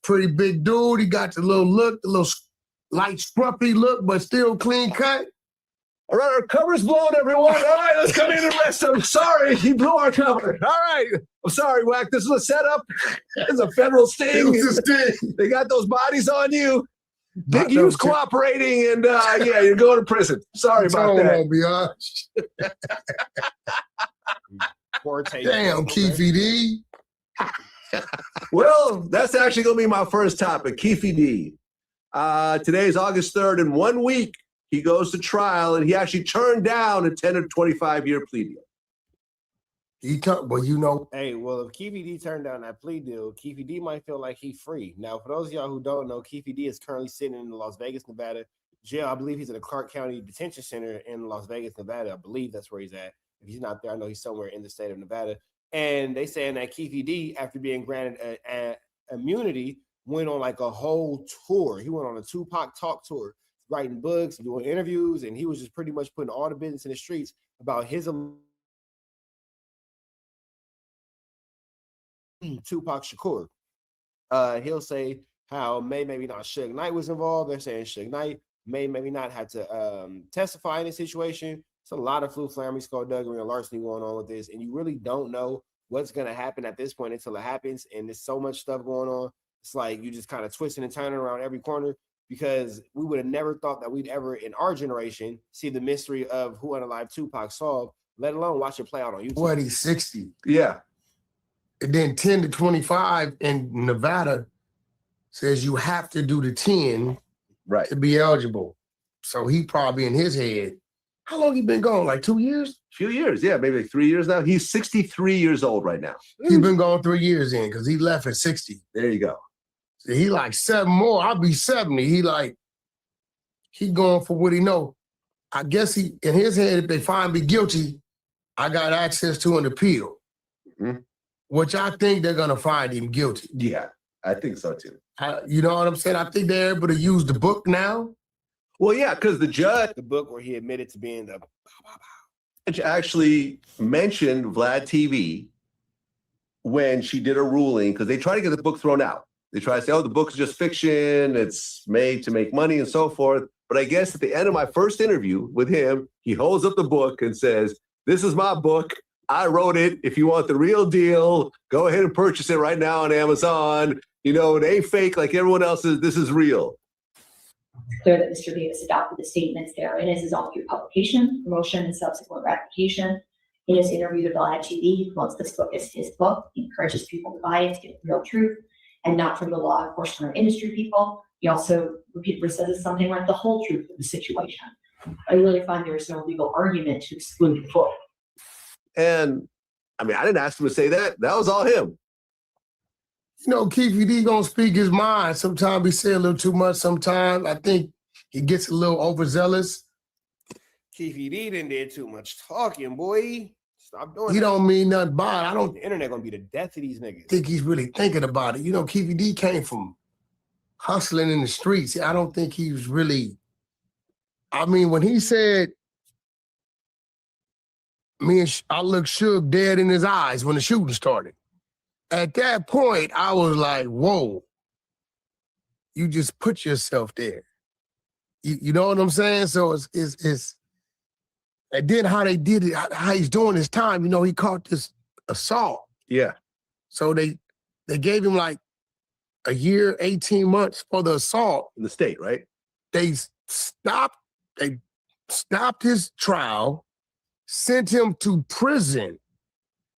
Pretty big dude. He got the little look, the little light scruffy look, but still clean cut. All right, our cover's blown, everyone. All right, let's come in and rest. I'm sorry, he blew our cover. All right, I'm sorry, Wack. This is a setup. This is a federal sting. They got those bodies on you. Big U's cooperating, and yeah, you're going to prison. Sorry about that. I'll be honest. Damn, Keefe D. Well, that's actually going to be my first topic, Keefe D. Today is August 3rd. In 1 week, he goes to trial, and he actually turned down a 10 or 25-year plea deal. Well, you know. Hey, well, if Keefe D turned down that plea deal, Keefe D might feel like he's free. Now, for those of y'all who don't know, Keefe D is currently sitting in the Las Vegas, Nevada jail. I believe he's at the Clark County Detention Center in Las Vegas, Nevada. I believe that's where he's at. If he's not there, I know he's somewhere in the state of Nevada. And they saying that Keefe D, after being granted immunity, went on like a whole tour. He went on a Tupac talk tour, writing books, doing interviews, and he was just pretty much putting all the business in the streets about his Tupac Shakur. He'll say how maybe not Suge Knight was involved. They're saying Suge Knight maybe not had to testify in this situation. It's a lot of flammy skullduggery and larceny going on with this, and you really don't know what's going to happen at this point until it happens. And there's so much stuff going on. It's like you just kind of twisting and turning around every corner, because we would have never thought that we'd ever in our generation see the mystery of who unalived Tupac solved, let alone watch it play out on YouTube. What, he's 60. Yeah. And then 10 to 25 in Nevada says you have to do the 10 to be eligible. So he probably in his head, how long he been gone? Like 2 years? Few years, yeah, maybe like 3 years now. He's 63 years old right now. He's been gone 3 years in because he left at 60. There you go. So he like 7 more. I'll be 70. He going for what he know. I guess he, in his head, if they find me guilty, I got access to an appeal. Mm-hmm. Which I think they're going to find him guilty. Yeah, I think so too. You know what I'm saying? I think they're able to use the book now. Well, yeah, because the judge... The book where he admitted to being the... judge actually mentioned Vlad TV when she did a ruling, because they try to get the book thrown out. They try to say, oh, the book's just fiction, it's made to make money and so forth. But I guess at the end of my first interview with him, he holds up the book and says, this is my book. I wrote it. If you want the real deal, go ahead and purchase it right now on Amazon. You know, it ain't fake like everyone else's. This is real. Clear that Mr. Davis adopted the statements therein as his own through publication, promotion, and subsequent ratification. In his interview with Vlad TV, he promotes this book as his book. He encourages people to buy it to get the real truth and not from the law enforcement or industry people. He also repeatedly says it's something like the whole truth of the situation. I really find there is no legal argument to exclude the book. And I mean, I didn't ask him to say that. That was all him. You know, Keefe D gonna speak his mind. Sometimes he say a little too much. Sometimes I think he gets a little overzealous. Keefe D did too much talking, boy. Stop doing that. He don't mean nothing by it. The internet gonna be the death of these niggas. Think he's really thinking about it. You know, Keefe D came from hustling in the streets. I don't think he was really. I mean, when he said, I looked Suge dead in his eyes when the shooting started. At that point, I was like, whoa, you just put yourself there. You know what I'm saying? So it's and then how they did it, how he's doing his time, you know, he caught this assault. Yeah. So they gave him like a year, 18 months for the assault. In the state, right? They stopped his trial, sent him to prison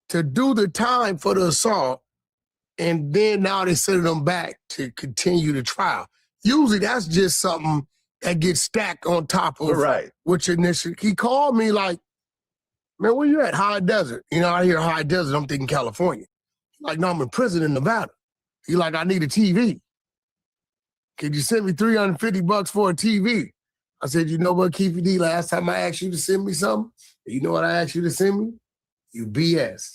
to do the time for the assault, and then now they send him back to continue the trial. Usually that's just something that gets stacked on top of which initially. He called me like, man, where you at? High Desert. You know, I hear High Desert, I'm thinking California. Like, no, I'm in prison in Nevada. He like, I need a TV. Could you send me $350 for a TV? I said, you know what, Keefe D, last time I asked you to send me something, you know what I asked you to send me? You BS.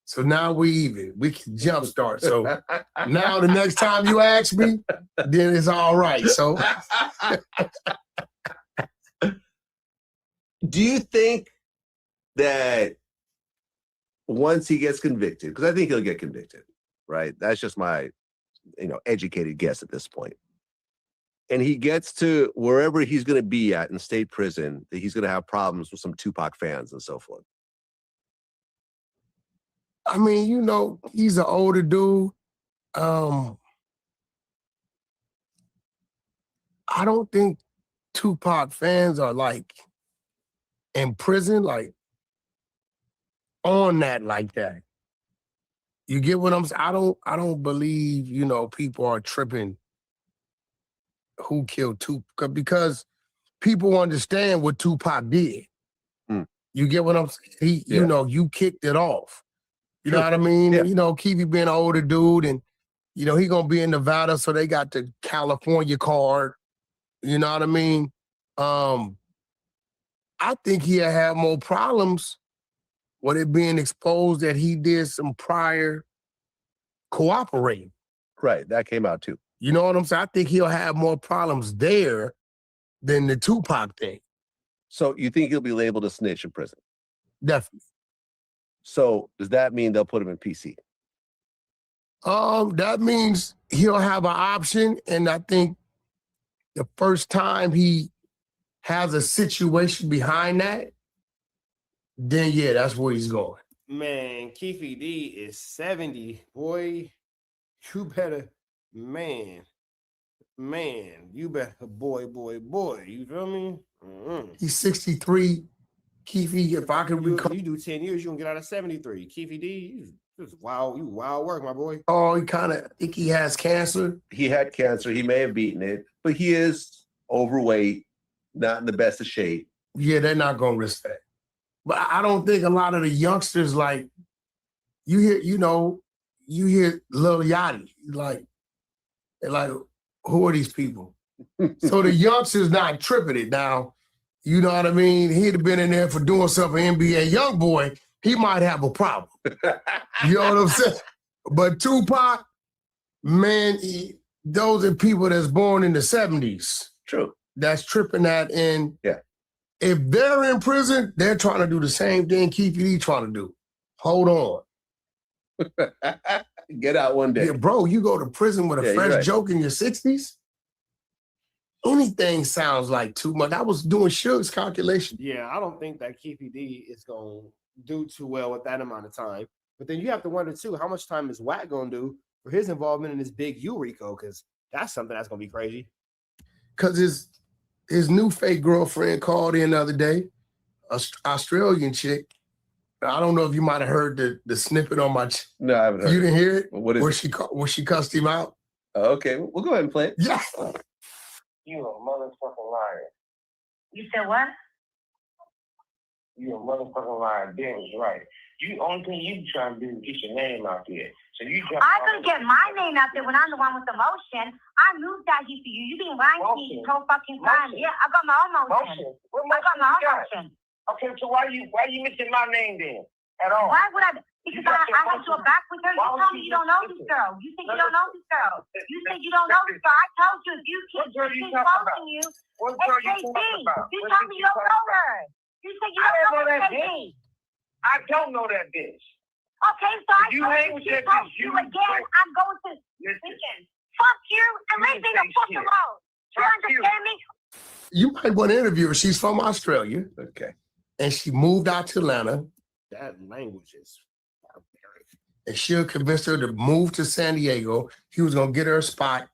So now we even. We can jumpstart. So now the next time you ask me, then it's all right. So do you think that once he gets convicted, because I think he'll get convicted, right? That's just my educated guess at this point. And he gets to wherever he's going to be at in state prison, that he's going to have problems with some Tupac fans and so forth. I mean, he's an older dude. I don't think Tupac fans are like in prison, like on that like that. You get what I'm saying? I don't believe, people are tripping who killed Tupac because people understand what Tupac did. Mm. You get what I'm saying? You kicked it off. You know what I mean? Yeah. Keefe being an older dude and, he gonna be in Nevada, so they got the California card. You know what I mean? I think he'll have more problems with it being exposed that he did some prior cooperating. Right, that came out too. You know what I'm saying? I think he'll have more problems there than the Tupac thing. So you think he'll be labeled a snitch in prison? Definitely. So does that mean they'll put him in PC? That means he'll have an option, and I think the first time he has a situation behind that, then yeah, that's where he's going. Man, Keefe D is 70. Boy, you better, man, you better, boy. You feel me? Mm-hmm. He's 63. Keefe, if I can recall. You do 10 years, you're going to get out of 73. Keefe D, you wild work, my boy. Oh, I think he has cancer. He had cancer. He may have beaten it, but he is overweight, not in the best of shape. Yeah, they're not going to risk that. But I don't think a lot of the youngsters, like, you hear Lil Yachty, they're like, who are these people? So the youngsters not tripping it. Now, you know what I mean? He'd have been in there for doing something NBA young boy, he might have a problem. You know what I'm saying? But Tupac, man, those are people that's born in the 70s. True. That's tripping that in. Yeah. If they're in prison, they're trying to do the same thing Keefe D trying to do. Hold on. Get out one day. Yeah, bro, you go to prison with a fresh joke in your 60s? Anything sounds like too much. I was doing Suge's calculation. Yeah, I don't think that Keefe D is going to do too well with that amount of time. But then you have to wonder, too, how much time is Wack going to do for his involvement in this big Rico? Because that's something that's going to be crazy. Because his new fake girlfriend called in the other day, an Australian chick. I don't know if you might have heard the snippet on my. No, I haven't heard. You didn't hear it? What is where she cussed him out? Oh, okay, we'll go ahead and play it. Yeah. You a motherfucking liar. You said what? You a motherfucking liar. Damn right. You only thing you trying to do is get your name out there. So you I could get my name out there when I'm the one with the motion. I moved out here for you. You been lying to me this whole fucking time. Yeah, I got my own motion. What I got my own you got? motion. Okay, so why you mention my name then? At all? Why would I? Because I had to go back with her. You told me you don't know this girl. You think you don't know this girl. You think you don't know this girl. I told you if you keep closing you, What it's girl you KD. talking about? You told me you don't know her. You think you don't know that KD. bitch. I don't know that bitch. Okay, so I You hang with that told bitch. you again. I'm going to listen. Fuck you and leave me the fuck alone. You understand me? You might want to interview her. She's from Australia. Okay. And she moved out to Atlanta. That language is barbaric. And Suge convinced her to move to San Diego. He was going to get her a spot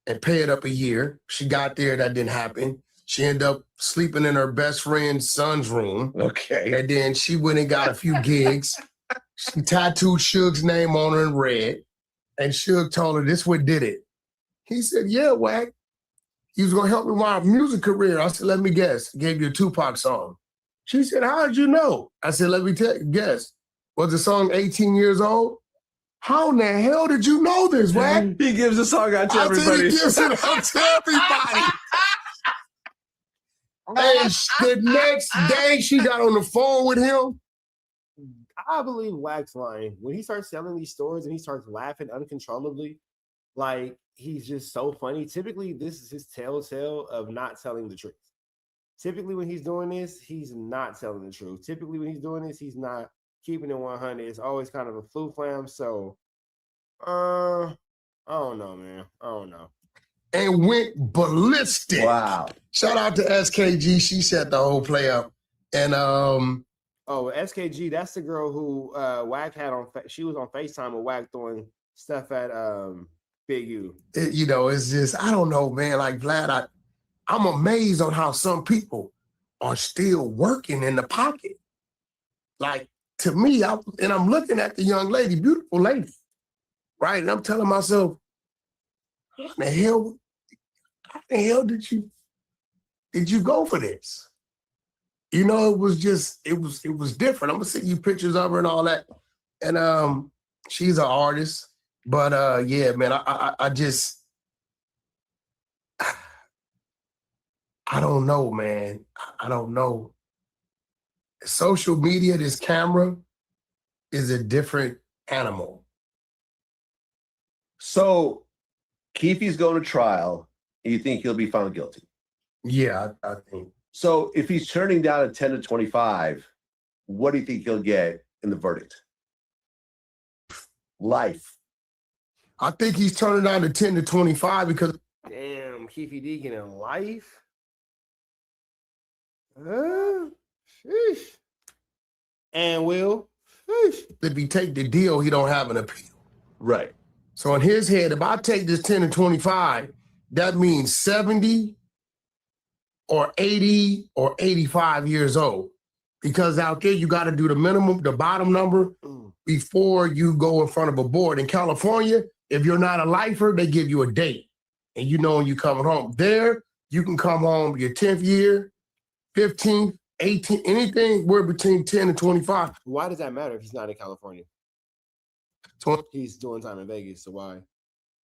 and pay it up a year. She got there. That didn't happen. She ended up sleeping in her best friend's son's room. Okay. And then she went and got a few gigs. She tattooed Suge's name on her in red. And Suge told her this what did it. He said, yeah, Wack. He was going to help me with my music career. I said, let me guess. Gave you a Tupac song. She said, how did you know? I said, let me guess. Was the song 18 years old? How in the hell did you know this, Wack? He gives the song out to everybody. He gives it out to everybody. And the next day, she got on the phone with him. I believe Wack's lying. When he starts telling these stories and he starts laughing uncontrollably, like he's just so funny. Typically, this is his telltale of not telling the truth. Typically, when he's doing this, he's not telling the truth. Typically, when he's doing this, he's not keeping it 100. It's always kind of a flu flam. So, I don't know, man. I don't know. and went ballistic. Wow. Shout out to SKG. She set the whole play up. And Oh, SKG, that's the girl who Wack had on. She was on FaceTime with Wack doing stuff at Big U. it's just, I don't know, man. Like Vlad, I'm amazed on how some people are still working in the pocket. Like, to me, I'm looking at the young lady, beautiful lady, right? And I'm telling myself, how the hell did you go for this? It was just, it was different. I'm gonna send you pictures of her and all that. And she's an artist. But yeah, man, I just, I don't know, man. I don't know. Social media, this camera is a different animal. So Keefe's going to trial. And you think he'll be found guilty? Yeah, I think. So if he's turning down a 10 to 25, what do you think he'll get in the verdict? Life. I think he's turning down to 10 to 25 because Damn, Keefe D getting life. Sheesh. And Will. Sheesh. if he take the deal, he don't have an appeal. Right. So in his head, if I take this 10 to 25, that means 70 or 80 or 85 years old. Because out there, you got to do the minimum, the bottom number before you go in front of a board. In California, if you're not a lifer, they give you a date. And when you're coming home. There, you can come home your 10th year, 15th, 18th, anything, we're between 10 and 25. Why does that matter if he's not in California? So He's doing time in Vegas, so why?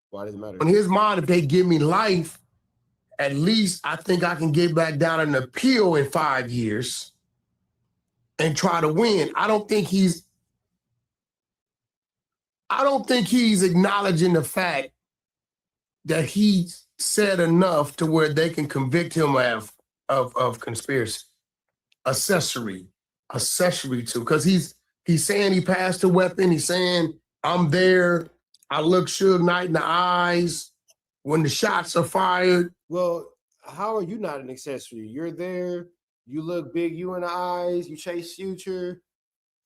Why does it matter? in his mind, if they give me life, at least I think I can get back down and appeal in 5 years and try to win. I don't think he's acknowledging the fact that he said enough to where they can convict him of conspiracy, accessory to, because he's saying he passed a weapon. He's saying, I'm there. I look Suge Knight in the eyes when the shots are fired. Well, how are you not an accessory? You're there. You look Big U in the eyes. You chase Future.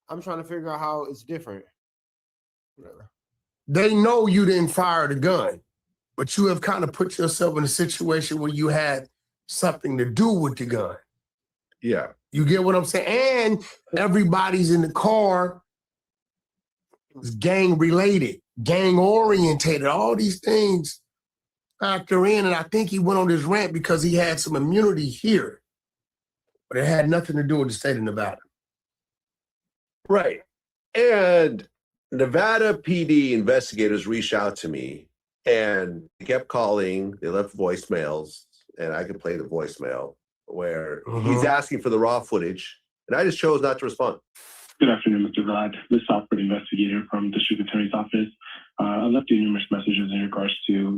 I'm trying to figure out how it's different. Whatever. They know you didn't fire the gun, but you have kind of put yourself in a situation where you had something to do with the gun. Yeah. You get what I'm saying? And everybody's in the car is gang related, gang orientated, all these things factor in. And I think he went on this rant because he had some immunity here, but it had nothing to do with the state of Nevada. Right. And Nevada PD investigators reached out to me and they kept calling. They left voicemails, and I could play the voicemail where he's asking for the raw footage, and I just chose not to respond. Good afternoon, Mr. Vlad. This is Alfred Investigator from the District Attorney's Office. I left you numerous messages in regards to,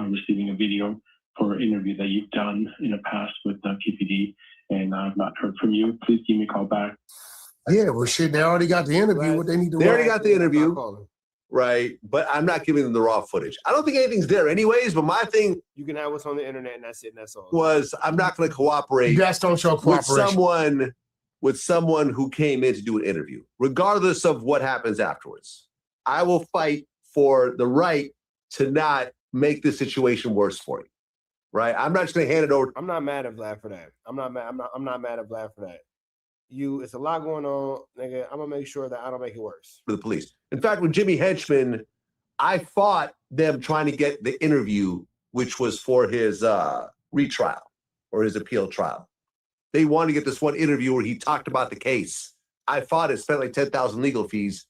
receiving a video for an interview that you've done in the past with Keefe D, and I've not heard from you. Please give me a call back. Yeah, well, shit, they already got the interview. What they need to They already got the interview, Call him. right? But I'm not giving them the raw footage. I don't think anything's there anyways, but my thing You can have what's on the internet, and that's it, and that's all. was I'm not going to cooperate Just don't show with cooperation. someone who came in to do an interview, regardless of what happens afterwards. I will fight for the right to not make the situation worse for you, right? I'm not just going to hand it over. I'm not mad at Vlad for that. I'm not mad at Vlad for that. It's a lot going on, nigga. I'm gonna make sure that I don't make it worse. For the police. In fact, with Jimmy Henchman, I fought them trying to get the interview, which was for his retrial or his appeal trial. They wanted to get this one interview where he talked about the case. I fought it, spent like 10,000 legal fees.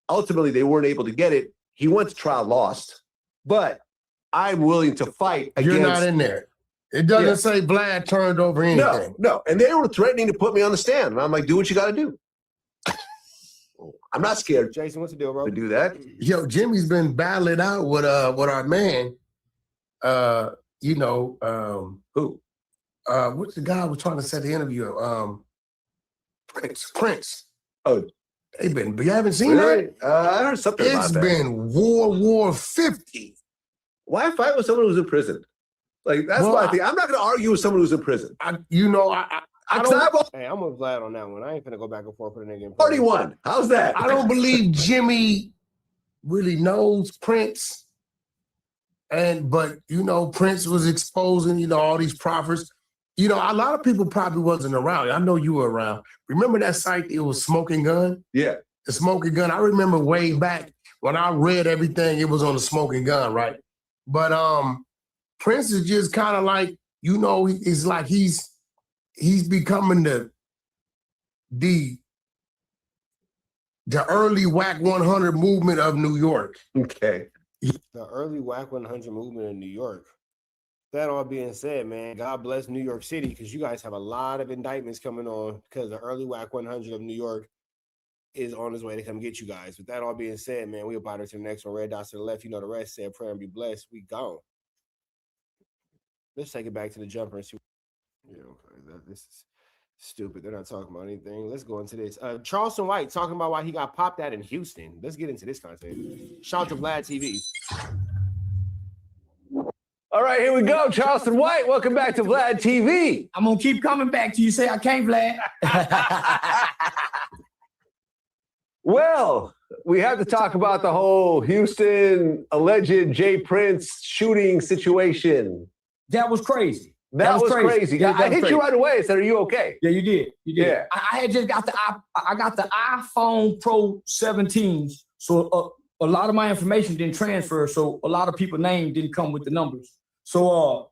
Ultimately, they weren't able to get it. He went to trial, lost. But I'm willing to fight against. You're not in there. It doesn't say Vlad turned over anything. No. And they were threatening to put me on the stand. And I'm like, do what you got to do. I'm not scared Jason, what's the deal, bro? to do that. Yo, Jimmy's been battling out with our man. Who? What's the guy was trying to set the interview up? Prince. Oh, You haven't seen really? that? I heard something It's about that. been World War 50. Why fight with someone who's in prison? Like, that's Well, what I think. I'm not going to argue with someone who's in prison. I don't. Hey, I'm with Vlad on that one. I ain't finna go back and forth with a nigga in prison. 41. How's that? I don't believe Jimmy really knows Prince. But Prince was exposing, all these prophets. A lot of people probably wasn't around. I know you were around. Remember that site? It was Smoking Gun? Yeah. The Smoking Gun. I remember way back when I read everything, it was on the Smoking Gun, right? But Prince is just kind of like, it's like he's becoming the early Wack 100 movement of New York. Okay. The early Wack 100 movement in New York. That all being said, man, God bless New York City, because you guys have a lot of indictments coming on, because the early Wack 100 of New York is on his way to come get you guys. With that all being said, man, we about to the next one. Red dots to the left. You know the rest. Said prayer and be blessed. We gone. Let's take it back to the jumper and see. Yeah, okay. This is stupid. They're not talking about anything. Let's go into this. Charleston White talking about why he got popped at in Houston. Let's get into this content. Shout out to Vlad TV. All right, here we go. Charleston White, welcome back to Vlad TV. I'm gonna keep coming back to you. Say I can't, Vlad. Well, we have to talk about the whole Houston alleged Jay Prince shooting situation. That was crazy. That was crazy. Yeah, I hit you right away and said, "Are you okay?" Yeah, you did. You did. Yeah. I had just got I got the iPhone Pro 17s, so a lot of my information didn't transfer. So a lot of people's names didn't come with the numbers. So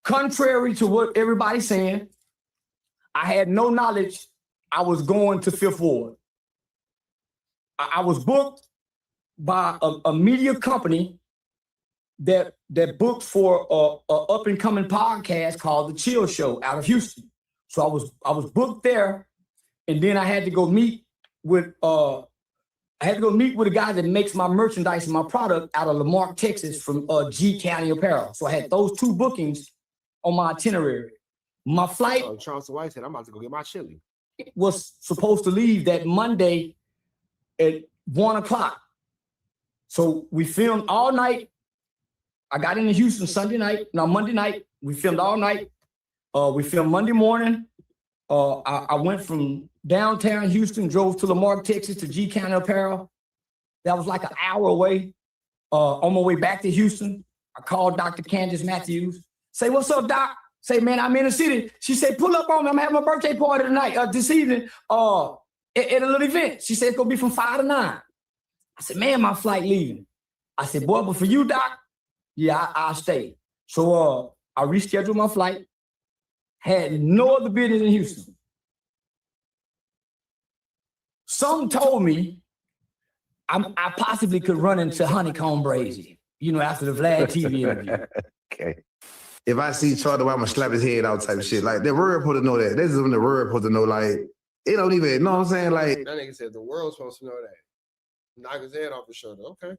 contrary to what everybody's saying, I had no knowledge I was going to Fifth Ward. I was booked by a media company that booked for a up and coming podcast called The Chill Show out of Houston. So I was booked there, and then I had to go meet with a guy that makes my merchandise and my product out of Lamarck, Texas, from G County Apparel. So I had those two bookings on my itinerary. My flight Charleston White said, "I'm about to go get my chili." Was supposed to leave that Monday at 1:00. So we filmed all night. I got into Houston Monday night. We filmed all night. We filmed Monday morning. I went from downtown Houston, drove to Lamarck, Texas to G County Apparel. That was like an hour away. On my way back to Houston, I called Dr. Candace Matthews. Say, "What's up, Doc?" Say, "Man, I'm in the city." She said, "Pull up on me. I'm having a birthday party tonight, this evening, at a little event." She said, "It's gonna be from 5 to 9. I said, "Man, my flight leaving." I said, "Boy, but for you, Doc, yeah, I'll stay." So I rescheduled my flight. Had no other business in Houston. Some told me I possibly could run into Honeycomb Brazy, after the Vlad TV interview. Okay. If I see Charlie, I'm gonna slap his head out type of shit. Like, the world supposed to know that. This is when the world supposed to know, like, it don't even, you know what I'm saying? Like, That nigga said the world's supposed to know that. Knock his head off his shoulder. Okay.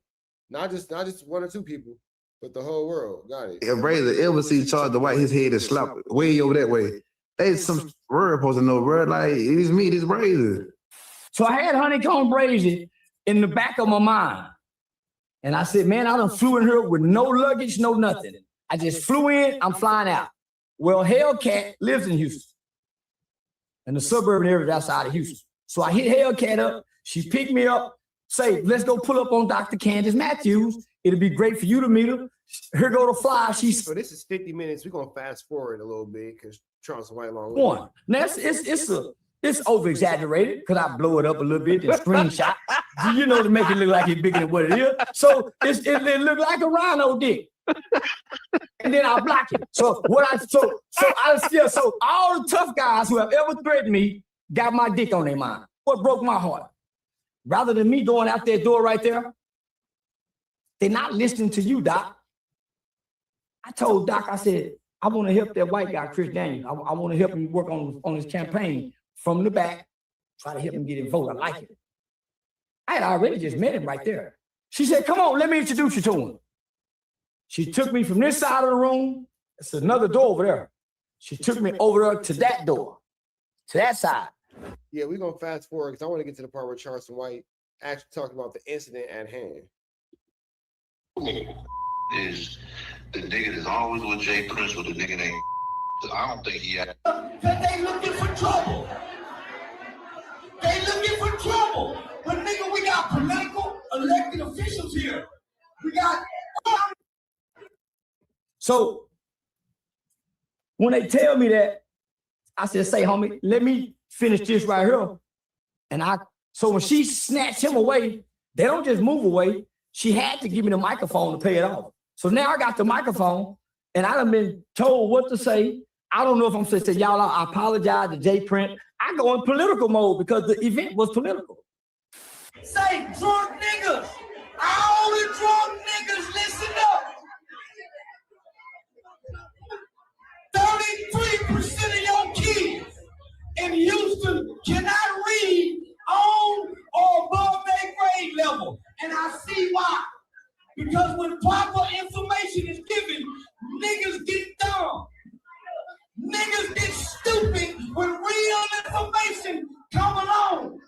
Not just one or two people, but the whole world. Got it. if Brazy ever see Charlie White, his head is slapped way over that way. There's some world supposed to know, bro. Like, it's me, this Brazy. So I had Honeycomb Brazy in the back of my mind. And I said, man, I done flew in here with no luggage, no nothing. I just flew in, I'm flying out. Well, Hellcat lives in Houston, in the suburban areas outside of Houston. So I hit Hellcat up. She picked me up, say, let's go pull up on Dr. Candace Matthews. It'll be great for you to meet her. Here go to fly. So this is 50 minutes. We're going to fast forward a little bit because Charleston White long. One. Now, it's over-exaggerated because I blow it up a little bit and screenshot, to make it look like it's bigger than what it is. So it look like a rhino dick. And then I block it. So all the tough guys who have ever threatened me got my dick on their mind. What broke my heart? Rather than me going out that door right there, they're not listening to you, Doc. I told Doc, I said, I want to help that white guy, Chris Daniels. I want to help him work on his campaign from the back, try to help him get his vote. I like it. I had already just met him right there. She said, come on, let me introduce you to him. She took me from this side of the room. It's another door over there. She took me over there to that door, to that side. Yeah, we're going to fast forward because I want to get to the part where Charleston White actually talked about the incident at hand. is the nigga that's always with Jay Prince with the nigga named. I don't think he had. Cause they looking for trouble. They looking for trouble. But nigga, we got political elected officials here. We got. So when they tell me that, I said, say, homie, let me finish this right here. And so when she snatched him away, they don't just move away. She had to give me the microphone to pay it off. So now I got the microphone and I done been told what to say. I don't know if I'm supposed to say, y'all, I apologize to Jay Print. I go in political mode because the event was political. Say drunk niggas. All the drunk niggas, listen up. 33% of your kids in Houston cannot read on or above their grade level. And I see why. Because when proper information is given, niggas get dumb. Niggas get stupid when real information come along.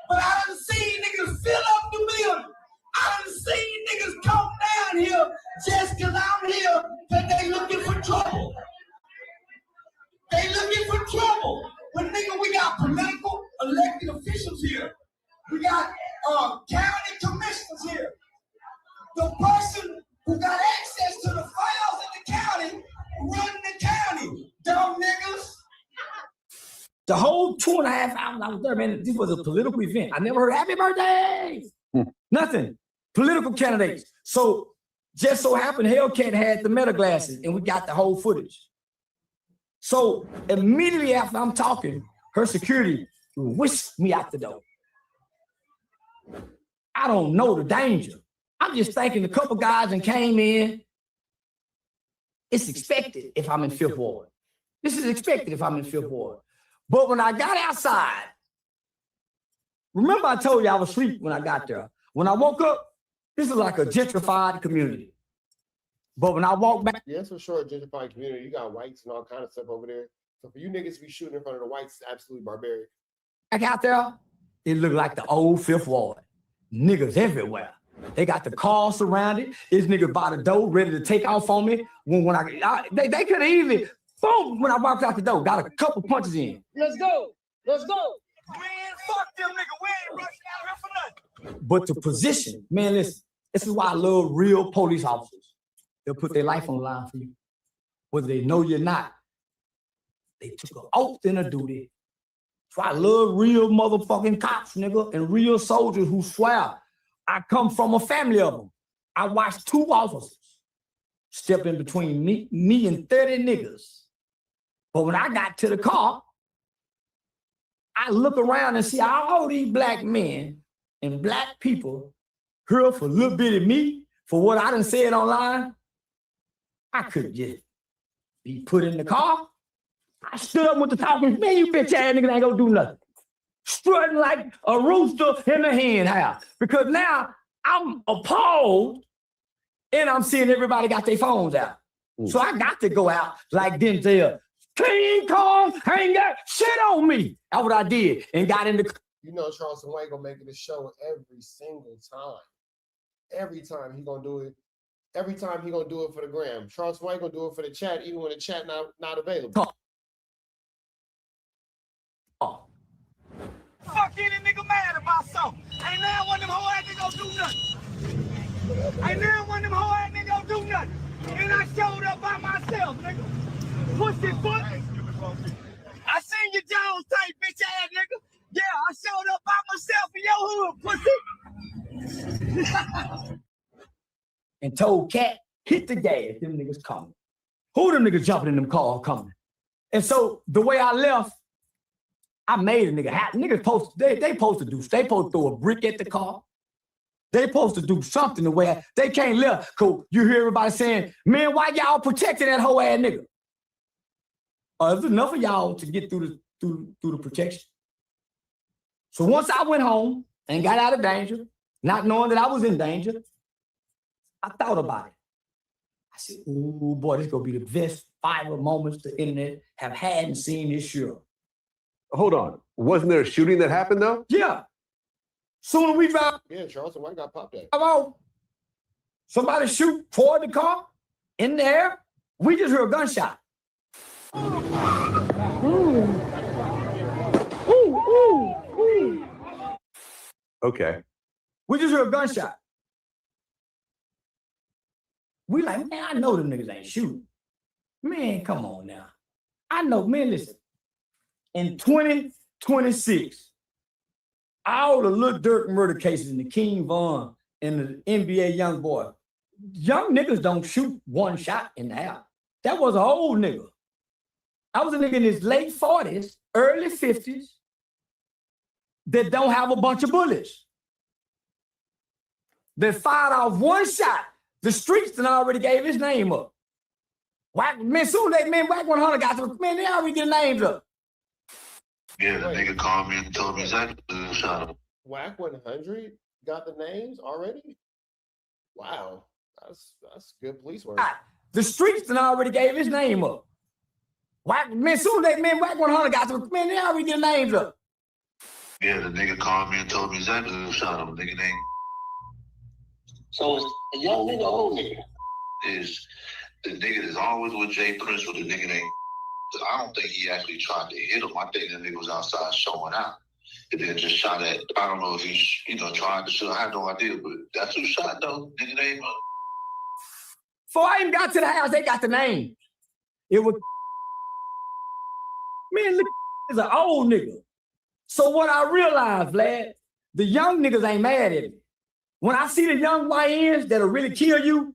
But I done seen niggas fill up the building. I done seen niggas come down here just because I'm here that they looking for trouble. They looking for trouble. But nigga, we got political elected officials here. We got county commissioners here. The person who got access to the files in the county run the county. Dumb niggas. The whole 2.5 hours I was there, man, this was a political event. I never heard happy birthday. Nothing. Political candidates. So just so happened Hellcat had the meta glasses and we got the whole footage. So immediately after I'm talking, her security whisked me out the door. I don't know the danger. I'm just thinking a couple guys and came in. It's expected if I'm in Fifth Ward. This is expected if I'm in Fifth Ward. But when I got outside, remember I told you I was asleep when I got there. When I woke up, this is like a gentrified community. But when I walked back. Yeah, it's for sure a gentrified community. You got whites and all kinds of stuff over there. So for you niggas to be shooting in front of the whites is absolutely barbaric. Back out there, it looked like the old Fifth Ward. Niggas everywhere. They got the car surrounded. This nigga by the door ready to take off on me. They could have easily, boom, when I walked out the door, got a couple punches in. Let's go. Let's go. Man, fuck them nigga. We ain't rushing out here for nothing. But the position, man, listen, this is why I love real police officers. They'll put their life on the line for you. Whether they know you're not. They took an oath in a duty. So I love real motherfucking cops, nigga, and real soldiers who swear. I come from a family of them. I watched 2 officers step in between me and 30 niggas. But when I got to the car, I look around and see all these black men and black people here for a little bit of me, for what I done said online. I could just be put in the car. I stood up with the talking, man, you bitch ass nigga ain't gonna do nothing. Strutting like a rooster in the hen house. Because now I'm appalled and I'm seeing everybody got their phones out. So I got to go out like Denzel. King Kong ain't got shit on me. That's what I did and got in the. You know Charleston White gonna make it a show every single time. Every time he gonna do it. Every time he gonna do it for the gram. Charleston White gonna do it for the chat, even when the chat not available. Fuck any nigga mad about something. Ain't now one of them whole ass niggas gonna do nothing. Ain't now one of them whole ass niggas gonna do nothing. And I showed up by myself, nigga. Pussy foot. I seen your jaws tight, bitch ass nigga. Yeah, I showed up by myself in your hood, pussy. And told Cat, hit the gas, them niggas coming. Who them niggas jumping in them cars coming? And so the way I left, I made a nigga happy. Niggas supposed they supposed to do. They supposed to throw a brick at the car. They supposed to do something the way they can't live. Cause you hear everybody saying, man, why y'all protecting that whole ass nigga? There's enough of y'all to get through the protection. So once I went home and got out of danger, not knowing that I was in danger, I thought about it. I said, oh boy, this is gonna be the best viral moments the internet have had and seen this year. Hold on. Wasn't there a shooting that happened though? Yeah. Soon as we found. Yeah, Charleston White got popped at. Somebody shoot toward the car, in the air. We just heard a gunshot. Okay. We just heard a gunshot. We like, man, I know them niggas ain't shooting. Man, come on now. I know, man, listen. In 2026, all the Lil Durk murder cases and the King Von and the NBA young boy, young niggas don't shoot one shot in the air. That was an old nigga. I was a nigga in his late 40s, early 50s, that don't have a bunch of bullets. That fired off one shot. The streets done already gave his name up. Wack, man, soon they, man, Wack 100 got to, man, they already get names up. Yeah, the nigga called me and told me exactly who shot him. Wack 100 got the names already? Wow, that's good police work. The streets done already gave his name up. Wack, man, soon they, man, Wack 100 got to, man, they already get names up. Yeah, the nigga called me and told me exactly who shot him. Nigga name. So it's a young nigga, old nigga. Is the nigga that's always with Jay Prince with the nigga name. I don't think he actually tried to hit him. I think the nigga was outside showing out. And then just shot at, I don't know if he, tried to shoot. I have no idea, but that's who shot though. Nigga name. Before I even got to the house, they got the name. It was, man, look, is an old nigga. So what I realized, Vlad, the young niggas ain't mad at me. When I see the young YNs that'll really kill you,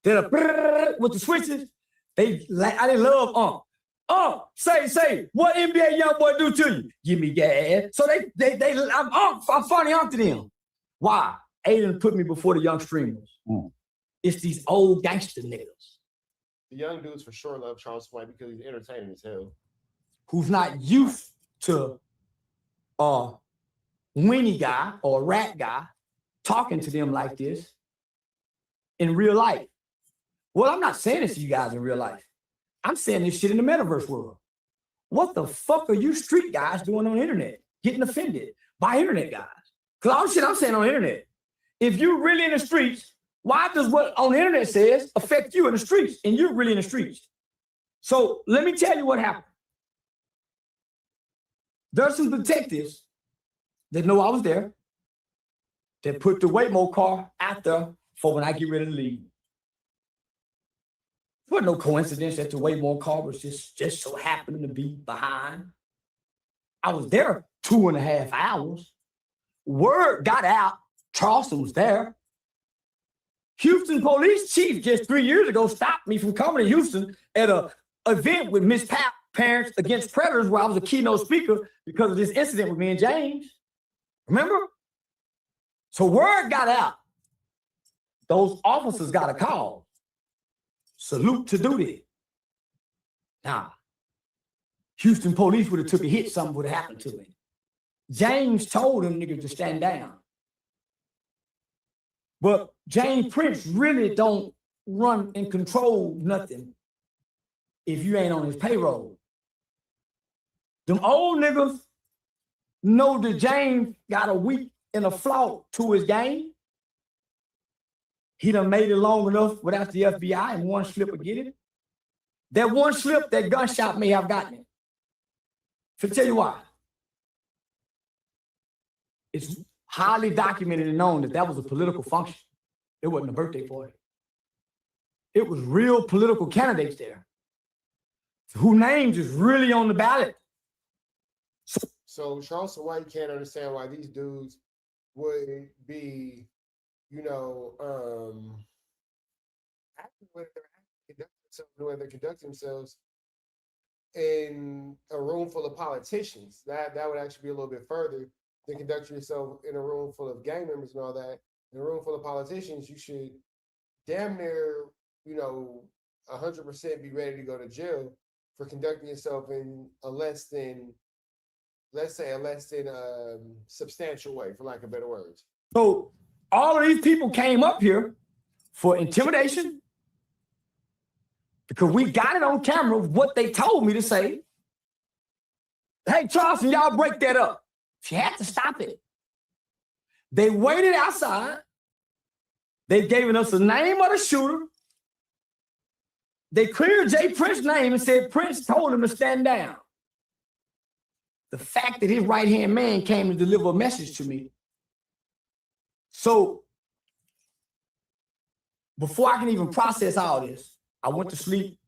that'll with the switches, I didn't love say, what NBA young boy do to you? Give me gas. So I'm funny to them. Why? Aiden put me before the young streamers. It's these old gangster niggas. The young dudes for sure love Charleston White because he's entertaining as hell. Who's not used to a weenie guy or a rat guy talking to them like this in real life. Well, I'm not saying this to you guys in real life. I'm saying this shit in the metaverse world. What the fuck are you street guys doing on the internet? Getting offended by internet guys. Because all the shit I'm saying on the internet. If you're really in the streets, why does what on the internet says affect you in the streets and you're really in the streets? So let me tell you what happened. There's some detectives that know I was there that put the Waymo car out there for when I get ready to leave. It wasn't no coincidence that the Waymo car was just so happened to be behind. I was there 2.5 hours. Word got out, Charleston was there. Houston police chief just 3 years ago stopped me from coming to Houston at an event with Miss Parents Against Predators where I was a keynote speaker because of this incident with me and James. Remember? So word got out. Those officers got a call. Salute to duty. Now, Houston police would have took a hit, something would have happened to me. James told them niggas to stand down. But James Prince really don't run and control nothing if you ain't on his payroll. Them old niggas know that James got a week and a flaw to his game. He done made it long enough without the FBI and one slip would get it. That one slip, that gunshot may have gotten it. To tell you why. It's highly documented and known that was a political function. It wasn't a birthday party. It was real political candidates there whose names is really on the ballot. So Charleston White can't understand why these dudes would be, acting the way they're conducting themselves in a room full of politicians. That would actually be a little bit further than conducting yourself in a room full of gang members and all that. In a room full of politicians, you should damn near, 100% be ready to go to jail for conducting yourself in a less than substantial way, for lack of better words. So all of these people came up here for intimidation because we got it on camera what they told me to say. Hey, Charleston, y'all break that up. She had to stop it. They waited outside. They gave us the name of the shooter. They cleared Jay Prince's name and said Prince told him to stand down. The fact that his right-hand man came to deliver a message to me. So before I can even process all this, I went to sleep.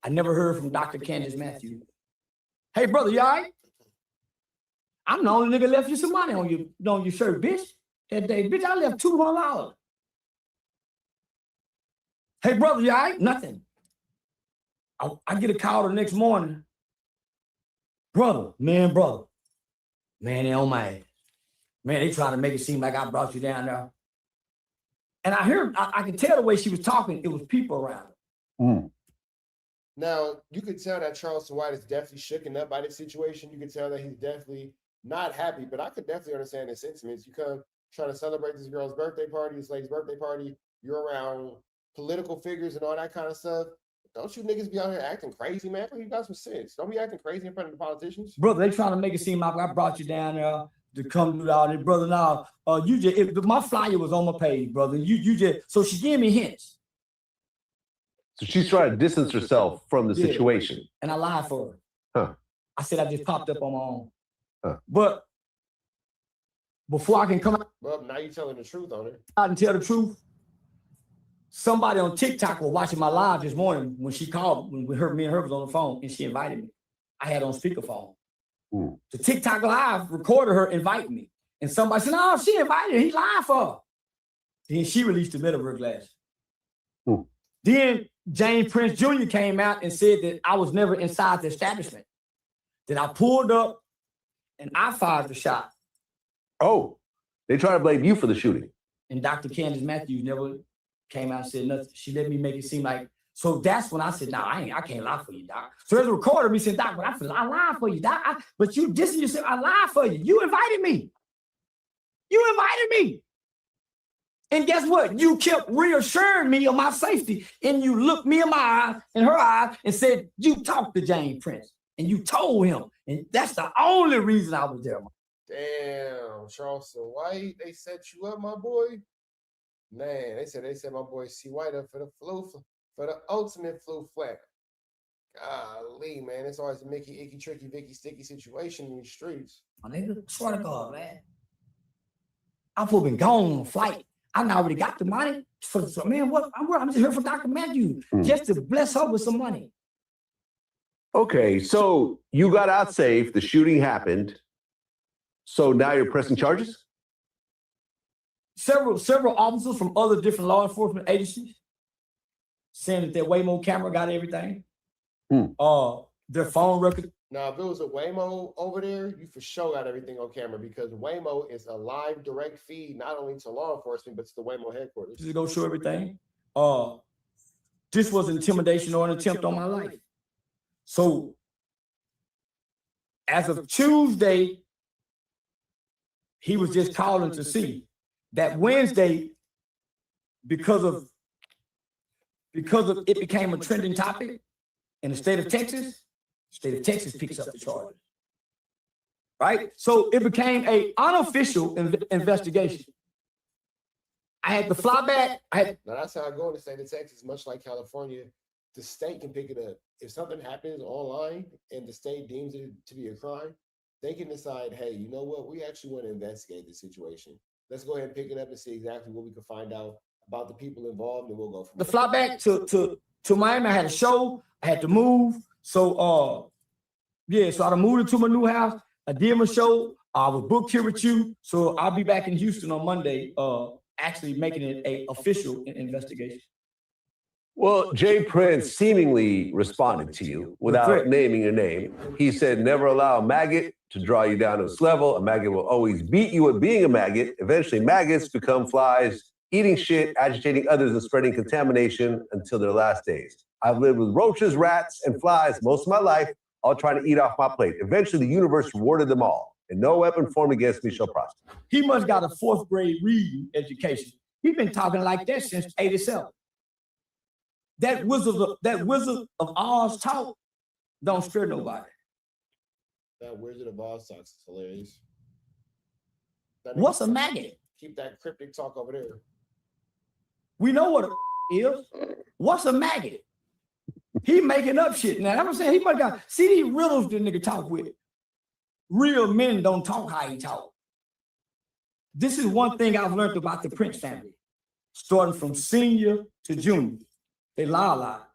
I never heard from Dr. Candace Matthews. Hey, brother, you all right? I'm the only nigga left you some money on your shirt, bitch. That day, bitch, I left $200. Hey, brother, you all right? Nothing. I get a call the next morning. Brother, man, they on my ass. Man, they trying to make it seem like I brought you down there. And I could tell the way she was talking, it was people around her. Now, you could tell that Charleston White is definitely shooken up by this situation. You could tell that he's definitely not happy, but I could definitely understand his sentiments. You come trying to celebrate this girl's birthday party, this lady's birthday party, you're around political figures and all that kind of stuff. Don't you niggas be out here acting crazy, man? You got some sense. Don't be acting crazy in front of the politicians. Brother, they trying to make it seem like I brought you down there to come do all this, brother. Now, my flyer was on my page, brother. So she gave me hints. So she's trying to distance herself from the situation. And I lied for her. Huh. I said I just popped up on my own. Huh. But before I can come out, Well, now you're telling the truth on it. and tell the truth, somebody on TikTok was watching my live this morning when she called, when me and her was on the phone, and she invited me. I had on speakerphone. The TikTok live recorded her inviting me. And somebody said, no, she invited her. He lied for her. Then she released the metaverse glass. Then James Prince Jr. came out and said that I was never inside the establishment. That I pulled up and I fired the shot. Oh, they try to blame you for the shooting. And Dr. Candace Matthews never came out and said nothing. She let me make it seem like, so that's when I said, nah, I can't lie for you, Doc. So there's a recorder of me saying, Doc, but I lied for you, Doc. But you dissing yourself, I lied for you. You invited me. You invited me. And guess what? You kept reassuring me of my safety. And you looked me in my eyes, in her eyes, and said, you talked to James Prince. And you told him. And that's the only reason I was there. Damn, Charleston White, they set you up, my boy. Man, they said my boy C White up for the ultimate flu flag. Golly, man, it's always a Mickey, Icky, Tricky, Vicky, Sticky situation in these streets. My nigga, swear to God, man. I've been gone on a flight. I already got the money. So man, what? I'm just here for Dr. Matthews, just to bless her with some money. Okay, so you got out safe. The shooting happened. So now you're pressing charges? Several officers from other different law enforcement agencies saying that their Waymo camera got everything. Their phone record. Now, if it was a Waymo over there, you for sure got everything on camera because Waymo is a live direct feed, not only to law enforcement, but to the Waymo headquarters. To go show everything. This was intimidation or an attempt on my life. So as of Tuesday, he was just calling to see. That Wednesday, because of it became a trending topic in the state of Texas picks up the charges. Right? So it became an unofficial investigation. I had to fly back. Now that's how I go in the state of Texas, much like California. The state can pick it up. If something happens online and the state deems it to be a crime, they can decide, hey, you know what? We actually want to investigate the situation. Let's go ahead and pick it up and see exactly what we can find out about the people involved, and we'll go from there. The fly back to Miami, I had a show. I had to move. So so I moved into my new house. I did my show. I was booked here with you. So I'll be back in Houston on Monday, actually making it an official investigation. Well, Jay Prince seemingly responded to you without naming your name. He said, never allow a maggot to draw you down to this level. A maggot will always beat you at being a maggot. Eventually, maggots become flies, eating shit, agitating others, and spreading contamination until their last days. I've lived with roaches, rats, and flies most of my life, all trying to eat off my plate. Eventually, the universe rewarded them all, and no weapon formed against me shall prosper. He must got a 4th grade reading education. He's been talking like that since '87. That Wizard of Oz talk don't scare nobody. That Wizard of Oz talk is hilarious. What's a maggot? Keep that cryptic talk over there. We know what a is. What's a maggot? He making up shit. Now, I'm saying he might got, see these riddles the nigga talk with. Real men don't talk how he talk. This is one thing I've learned about the Prince family. Starting from senior to junior. They lie a lot.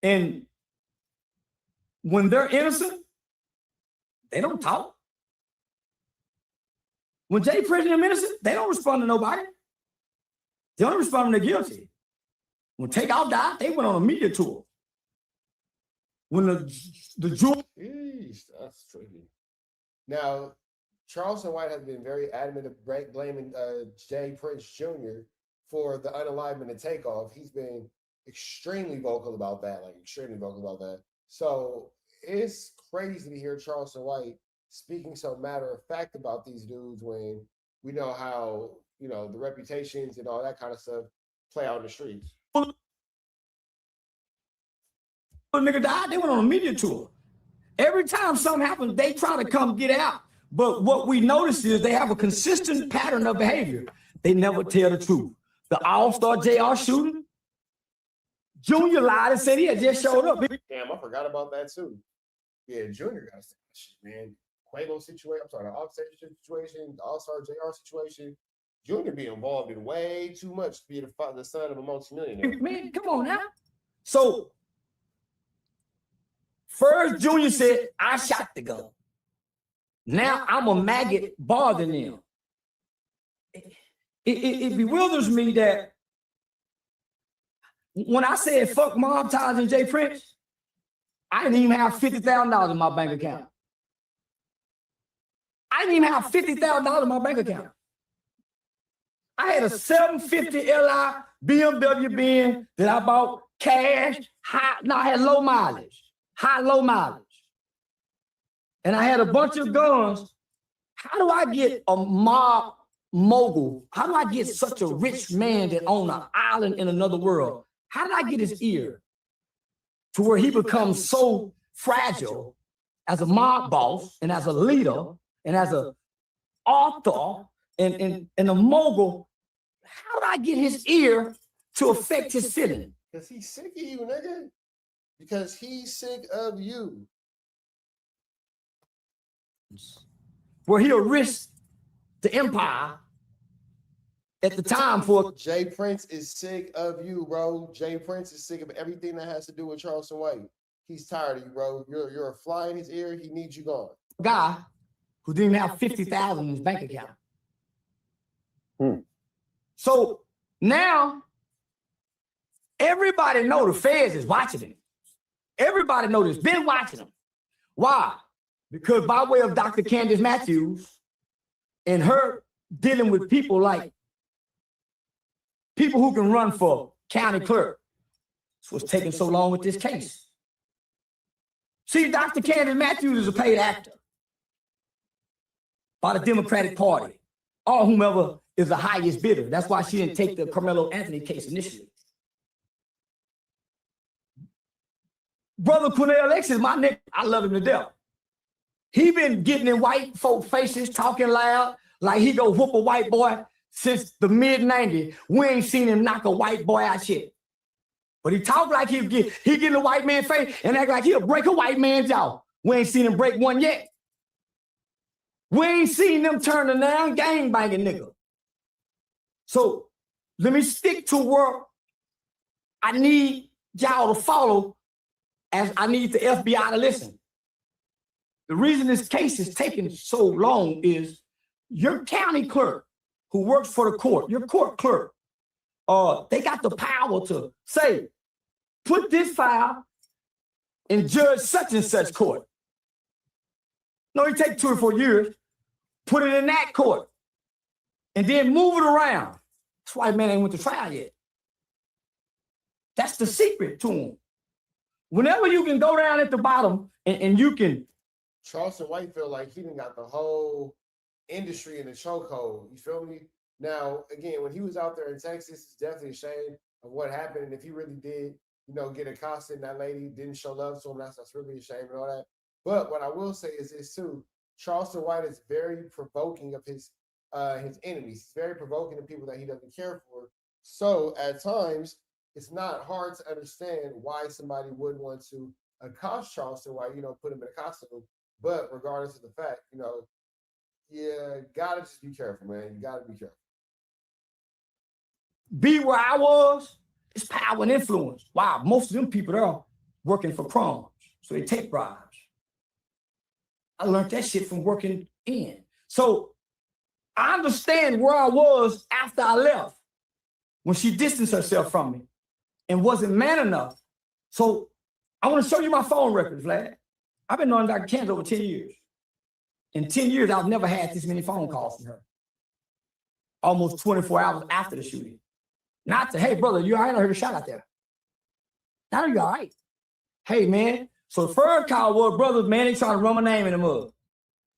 And when they're innocent, they don't talk. When Jay Prince and them innocent, they don't respond to nobody. They only respond when they're guilty. When Takeout died, they went on a media tour. When the jewel. That's tricky. Now, Charleston White has been very adamant of blaming Jay Prince Jr. for the unalignment and takeoff. He's been extremely vocal about that, So it's crazy to hear Charleston White speaking so matter of fact about these dudes when we know how, the reputations and all that kind of stuff play out in the streets. When a nigga died, they went on a media tour. Every time something happens, they try to come get out. But what we notice is they have a consistent pattern of behavior. They never tell the truth. The All-Star JR shooting, Junior lied and said he had just showed up. Damn, I forgot about that too. Yeah, Junior got to say that shit, man. Quavo situation, the Offset situation, the All-Star JR situation. Junior be involved in way too much to be the son of a multimillionaire. Man, come on now. So, first Junior said, I shot the gun. Now I'm a maggot bothering them. It bewilders me that when I said fuck Mob Ties and Jay Prince, I didn't even have $50,000 in my bank account. I didn't even have $50,000 in my bank account. I had a 750 Li BMW Benz that I bought cash, I had low mileage, low mileage. And I had a bunch of guns. How do I get a mob mogul? How do I get such a rich man that owns an island in another world? How did I get his ear to where he becomes so fragile as a mob boss and as a leader and as an author and a mogul? How did I get his ear to affect his feeling? Because he's sick of you, nigga. Because he's sick of you. Where he'll risk the empire at the time for. Jay Prince is sick of you, bro. Jay Prince is sick of everything that has to do with Charleston White. He's tired of you, bro. You're a fly in his ear. He needs you gone. Guy who didn't have $50,000 in his bank account. So now everybody know the feds is watching him. Everybody know this, been watching him. Why? Because by way of Dr. Candace Matthews and her dealing with people like people who can run for county clerk. That's what's taking so long with this case. See, Dr. Candace Matthews is a paid actor by the Democratic Party, or whomever is the highest bidder. That's why she didn't take the Carmelo Anthony case initially. Brother Cornell X is my nigga. I love him to death. He been getting in white folk faces, talking loud, like he go whoop a white boy since the mid-90s. We ain't seen him knock a white boy out shit. But he talk like he get in a white man's face and act like he'll break a white man's jaw. We ain't seen him break one yet. We ain't seen them turn a down gang-banging nigga. So let me stick to where I need y'all to follow as I need the FBI to listen. The reason this case is taking so long is your county clerk who works for the court, your court clerk, they got the power to say, put this file in Judge such and such court. No, it take 2 or 4 years, put it in that court, and then move it around. That's why man ain't went to trial yet. That's the secret to him. Whenever you can go down at the bottom and you can. Charleston White feel like he done got the whole industry in the chokehold. You feel me? Now, again, when he was out there in Texas, it's definitely a shame of what happened. And if he really did, get accosted and that lady didn't show love to him, that's really a shame and all that. But what I will say is this too. Charleston White is very provoking of his his enemies. He's very provoking to people that he doesn't care for. So at times, it's not hard to understand why somebody would want to accost Charleston, why, put him in a costume. But regardless of the fact, you gotta just be careful, man. You gotta be careful. Be where I was, it's power and influence. Wow, most of them people there are working for crumbs, so they take bribes. I learned that shit from working in. So I understand where I was after I left, when she distanced herself from me and wasn't man enough. So I want to show you my phone records, Vlad. I've been knowing Dr. Kansas over 10 years. In 10 years, I've never had this many phone calls from her. Almost 24 hours after the shooting. Not to, hey, brother, you all right? I heard a shot out there. Now you all right? Hey, man. So the first call was, brother, man, they trying to run my name in the mud.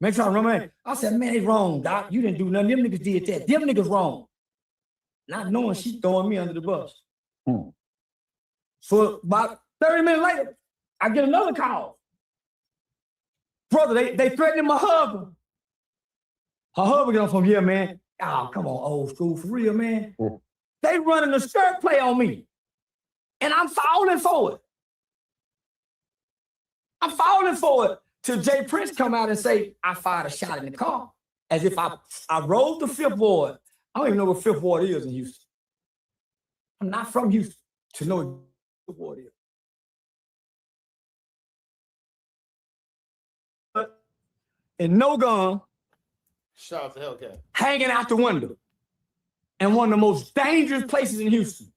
Man, trying to run my name. I said, man, they wrong, Doc. You didn't do nothing. Them niggas did that. Them niggas wrong. Not knowing she throwing me under the bus. So about 30 minutes later, I get another call. Brother, they threatening my husband. Her husband get on from here, man. Oh, come on, old school, for real, man. They running a skirt play on me. And I'm falling for it. I'm falling for it till Jay Prince come out and say, I fired a shot in the car. As if I rolled the fifth ward. I don't even know what fifth ward is in Houston. I'm not from Houston to know what fifth ward is. And no gun. Shout out to Hellcat. Hanging out the window. And one of the most dangerous places in Houston.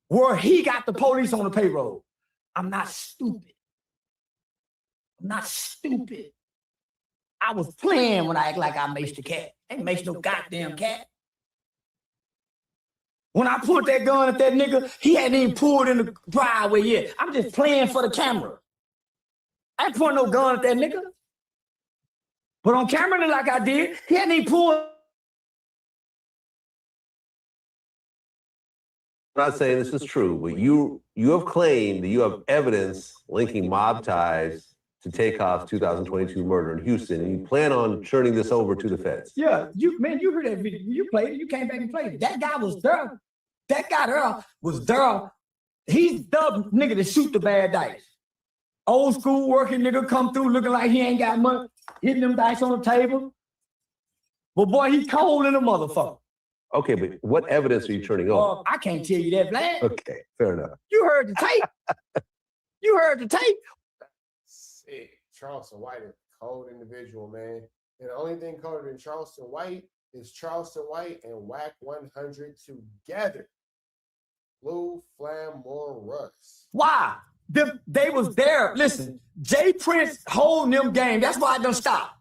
Where he got the police on the payroll. I'm not stupid. I'm not stupid. I was playing when I act like I maced the cat. I ain't maced no goddamn cat. When I put that gun at that nigga, he hadn't even pulled in the driveway yet. I'm just playing for the camera. I ain't putting no gun at that nigga. But on camera, like I did, he hadn't even pulled. I'm not saying this is true, but you have claimed that you have evidence linking mob ties to Takeoff's 2022 murder in Houston, and you plan on turning this over to the feds. Yeah, you heard that video. You played it. You came back and played it. That guy was there. That guy there was there. He's the nigga that shoot the bad dice. Old school working nigga come through looking like he ain't got much, hitting them dice on the table. But boy, he cold in a motherfucker. Okay, but what evidence are you turning over? I can't tell you that, Vlad. Okay, fair enough. You heard the tape. You heard the tape. Sick. Charleston White is a cold individual, man. And the only thing colder than Charleston White is Charleston White and Wack 100 together. Blue Flamorous. Why? They was there. Listen, Jay Prince holding them game. That's why I done stopped.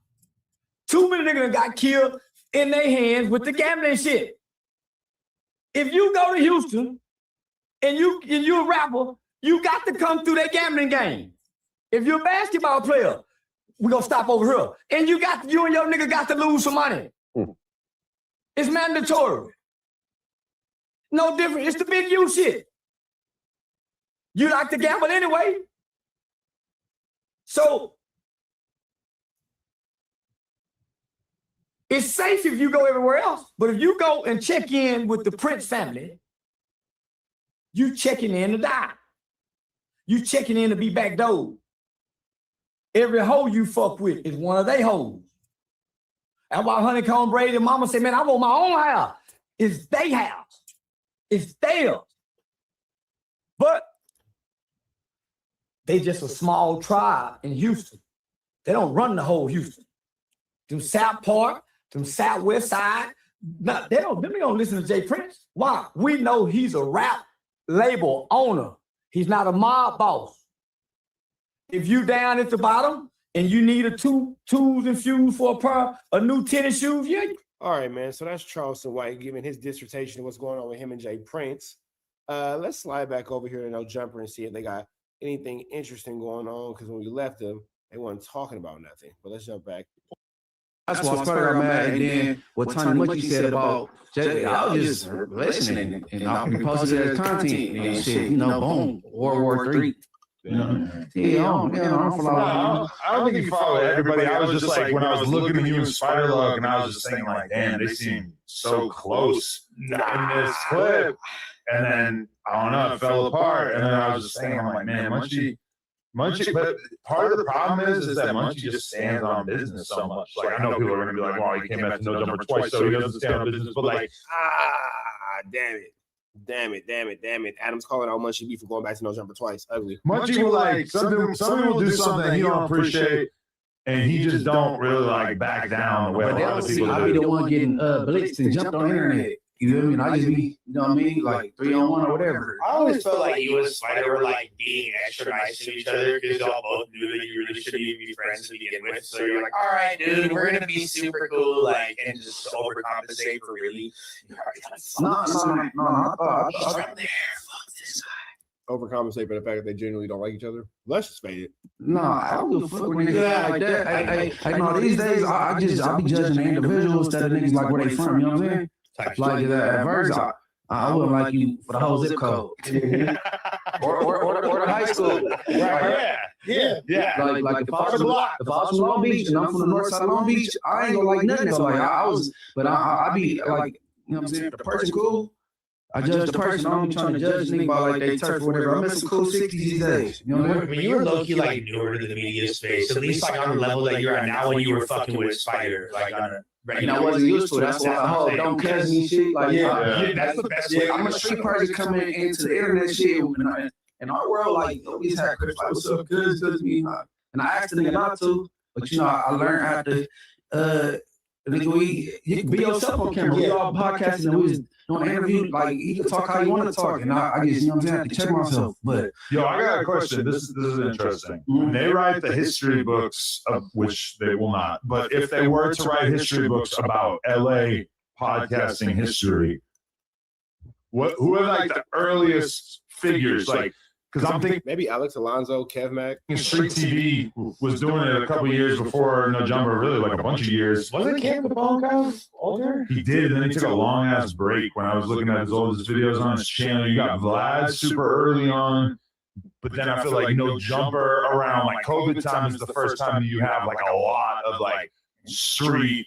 Too many niggas got killed in their hands with the gambling shit. If you go to Houston and you a rapper, you got to come through that gambling game. If you're a basketball player, we're gonna stop over here. And you and your nigga got to lose some money. It's mandatory. No different. It's the big U shit. You like to gamble anyway. So it's safe if you go everywhere else. But if you go and check in with the Prince family, you checking in to die. You checking in to be backdoored. Every hoe you fuck with is one of they hoes. That's why Honeycomb Brady and mama said, man, I want my own house. It's they house. It's theirs. But they just a small tribe in Houston. They don't run the whole Houston. Them South Park, them Southwest Side, no, they don't listen to Jay Prince. Why? We know he's a rap label owner. He's not a mob boss. If you down at the bottom and you need a tools infused for a pair of new tennis shoes, yeah. All right, man. So that's Charleston White giving his dissertation of what's going on with him and Jay Prince. Let's slide back over here to No Jumper and see if they got anything interesting going on, because when we left them, they weren't talking about nothing. But let's jump back. That's why I got mad. And then what Tony Monkey said about Jay, I was just listening and I posted it as content and shit, boom, World War III. You know? Yeah, I don't follow. I don't think you follow everybody. I was just like, when I was looking at you in Spider-Look, and I was just thinking like, damn, they seem so close in this clip. And then, I don't know, it fell apart. And then I was just thinking, I'm like, man, Munchie, but part of the problem is that Munchie just stands on business so much. Like, I know people are going to be like, well, he came back to No Jumper twice, so he doesn't stand on business. But like, damn it. Adam's calling out Munchie B for going back to No Jumper twice. Ugly. Munchie will like, somebody will do something he don't appreciate, and he just don't really like back down the way a lot of people do. I be the one getting blitzed and jumped on the internet. You know what I mean? I just be, you know what I mean? Like 3-on-1 or whatever. I always felt like you and Spider were like being extra nice to each other because y'all both knew that you really shouldn't even be friends to begin with. So you're like, all right, dude, we're gonna be super cool, like, and just overcompensate for really. No. I thought From there, fuck this guy. Overcompensate for the fact that they genuinely don't like each other. Let's just fade it. no, I don't give a fuck when niggas act like that. I know these days I be judging the individuals instead of niggas like where they from. You know what I'm saying? Like that verse, I wouldn't like you for the whole zip code, or the high school. Right? Yeah. Like if I was from Long Beach and I'm from the north side of Long Beach, I ain't gonna like nothing. So like I be like, you know what I'm saying? The person cool. I judge the person. I don't be trying to judge nigga by like they turf or whatever. I miss some cool 60s these days. You know what I mean? When you were low-key like newer to the media space, at least like on the level that you're at now when you were fucking with Spider, like on a And I wasn't used to it. That's why I hold don't catch me shit. Like that's the best way. I'm a street person coming into the internet shit. In our world, like always had Chris, like what's up, cuz me. And I asked the nigga not to, but you know, I learned how to nigga, you can be yourself on camera. We all podcasting and we was doing an interview. Like you can talk how you want to talk, and I guess you know what I'm saying. I have to check myself. But yo, I got a question. This is interesting. When they write the history books, of which they will not, but if they were to write history books about LA podcasting history, who are like the earliest figures? Like, because I'm thinking maybe Alex Alonso, Kev Mack. Street TV was doing it a couple of years before No Jumper, really like a bunch of years. Wasn't Cam Capone kind of older? He did, and then he took a long ass break. When I was looking at his oldest videos on his channel, you got Vlad super early on, but then I feel like No Jumper around like COVID time is the first time you have like a lot of like street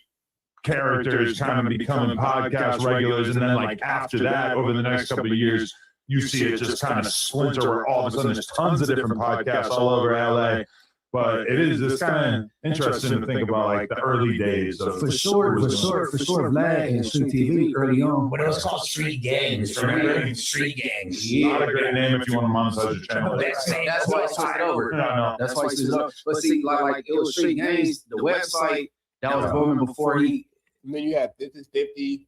characters kind of becoming podcast regulars, and then like after that, over the next couple of years, you see it just kind of splinter where all of a sudden there's tons of different podcasts all over LA. But it's kind of interesting to think about like the early days of for sure, Vlad and Street TV early on. When it was called Street Gangs, remember? Street Gangs. Not a great name if you want to monetize your channel. That's why I switched it over. No. That's why I switched it over. But see, like it was Street Gangs, the website that was booming before he. And then you had 50,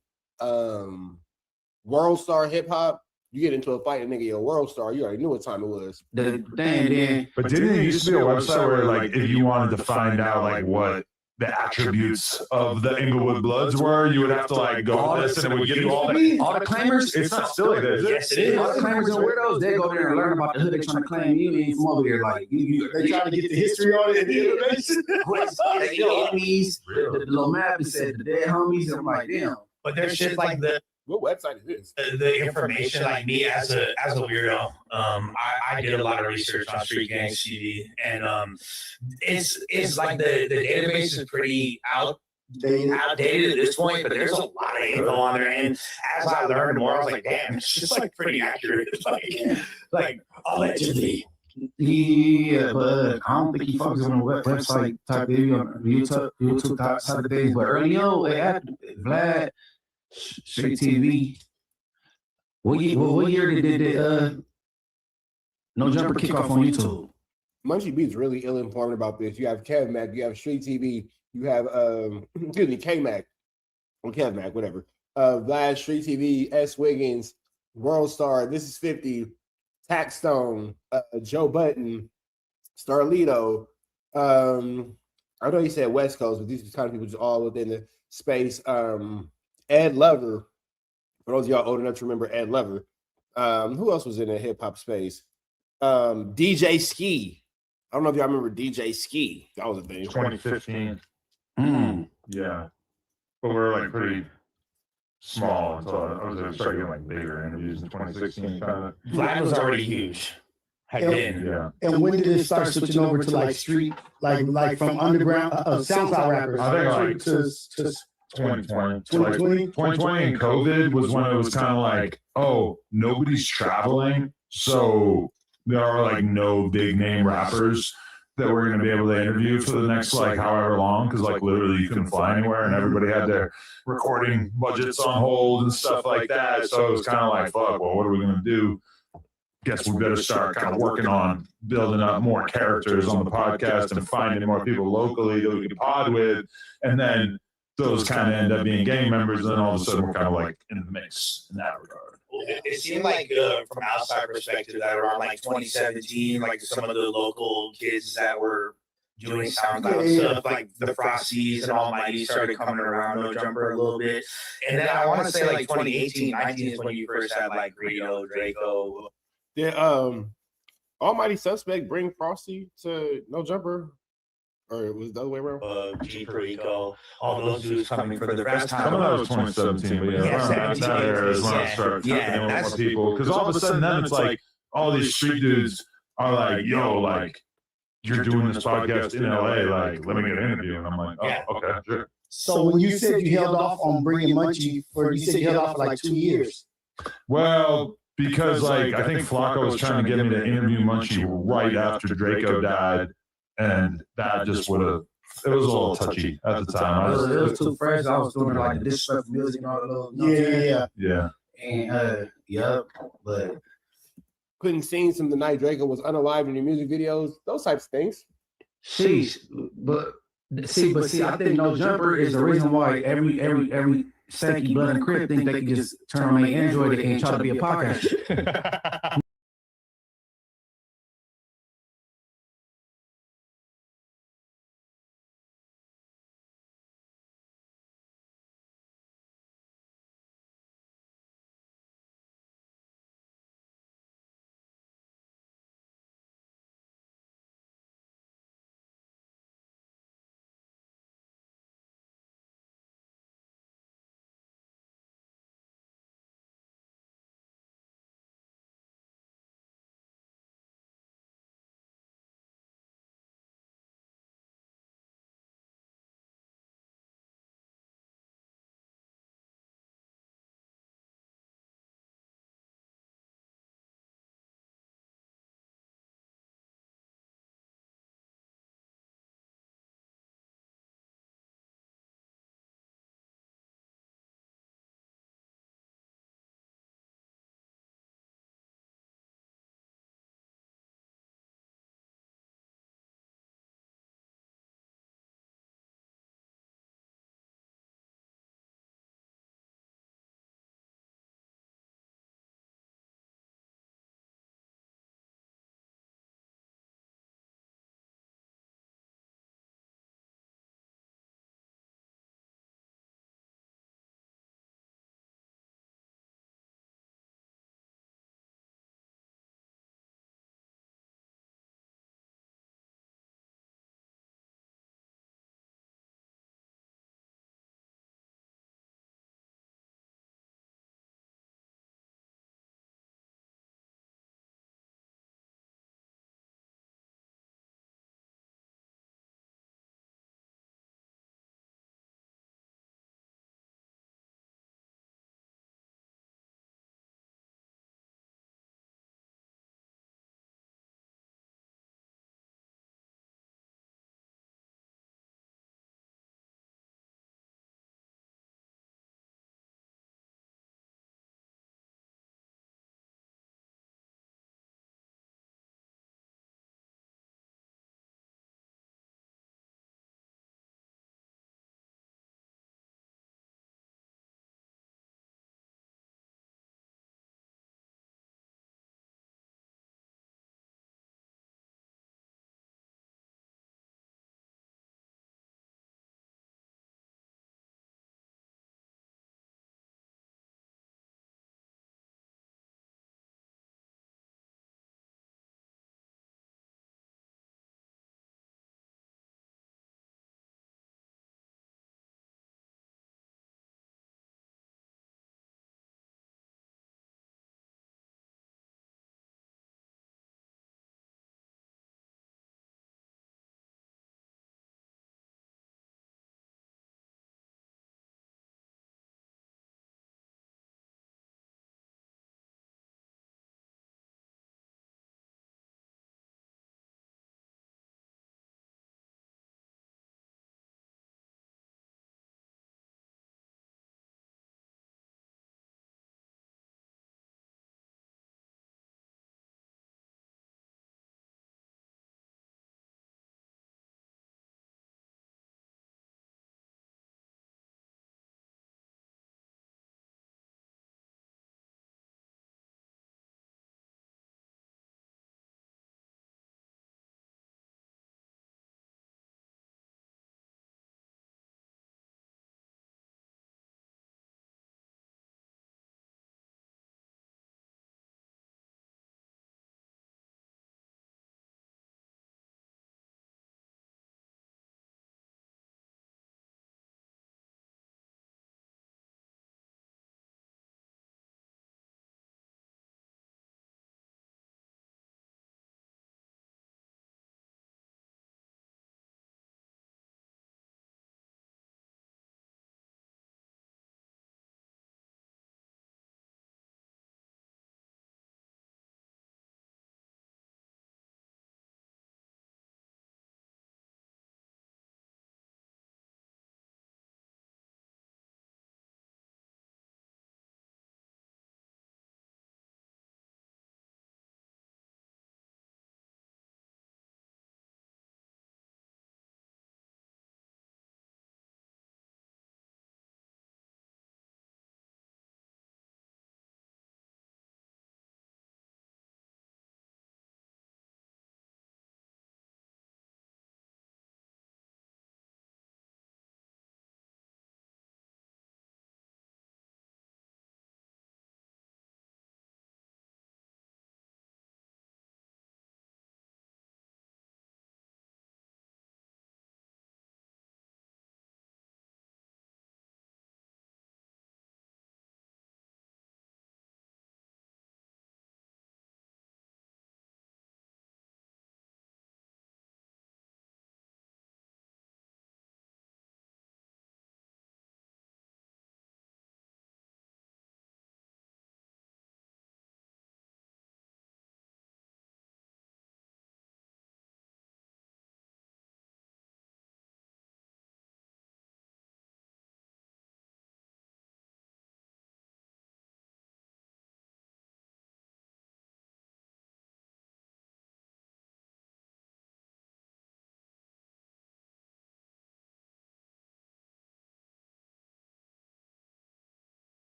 World Star Hip Hop. You get into a fight, and nigga, you're a world star. You already knew what time it was. But didn't there used to be a website where, like, if you wanted to find out, like, what the attributes of the Inglewood Bloods were, you would have to, like, go to this, and it would give you all the claimers? It's not still like that, is it? Yes, it is. All the claimers and weirdos, they go there and learn about the hood. They trying to claim you ain't from over here. Like, they trying to get the history on it and the information. The enemies, the little map, it said the dead homies. I'm like, damn. But there's shit like what website is this? The information, like me as a weirdo, I did a lot of research on Street Gangs TV, and it's like the database is pretty outdated at this point, but there's a lot of info on there. And as I learned more, I was like, damn, it's just like pretty accurate. like allegedly. Yeah, but I don't think he focuses on the website type video, YouTube type of things. But early on, Vlad. Street TV. What year did No Jumper kick off on YouTube? Munchie B is really ill-informed about this. You have Kev Mack, you have Street TV, you have K Mac or Kev Mack, whatever. Vlad, Street TV, S Wiggins, World Star, This Is 50, Taxstone, Joe Button, Starlito. I know you said West Coast, but these kind of people just all within the space. Ed Lover, for those of y'all old enough to remember Ed Lover. Who else was in the hip hop space? DJ Ski. I don't know if y'all remember DJ Ski. That was a thing. 2015. Yeah. But we're like pretty small until I was starting getting like bigger interviews in 2016. Kind of. Vlad was already huge. had And- been. Yeah. And when did it start switching over to like street, like from underground SoundCloud rappers? I think like to 2020. 2020? 2020 and COVID was when it was kind of like, oh, nobody's traveling. So there are like no big name rappers that we're going to be able to interview for the next like however long. Cause like literally you couldn't fly anywhere and everybody had their recording budgets on hold and stuff like that. So it was kind of like, fuck, well, what are we going to do? Guess we better start kind of working on building up more characters on the podcast and finding more people locally that we can pod with. And then those kind of end up being gang members. And then all of a sudden we're kind of like in the mix in that regard. It seemed like from outside perspective that around like 2017, like some of the local kids that were doing SoundCloud stuff, like the Frosties and Almighty started coming around No Jumper a little bit. And then I want to say like 2018, 19 is when you first had like Greedo, Draco. Yeah, Almighty Suspect bring Frosty to No Jumper, or it was the other way around. G Perico, all those dudes coming for the first time. Some of that was 2017, but yeah, that era is when I started tapping in with more people. Because all of a sudden then it's like all these street dudes are like, yo, like you're doing this podcast in LA, like let me get an interview. And I'm like, oh, okay, sure. So when you said you held off on bringing Munchie, you said you held off for like 2 years. Well, because like I think Flakko was trying to get me to interview Munchie right after Draco died, and that just would have. It was a little touchy at the time. It was too fresh. I was doing like the disrespectful music and all that little. Yeah. And but Putting scenes from the night Draco was unalive in your music videos, those types of things. sheesh, but see, I think No Jumper is the reason why every stanky blood and crip think they can just turn on their Android and try to be a podcast.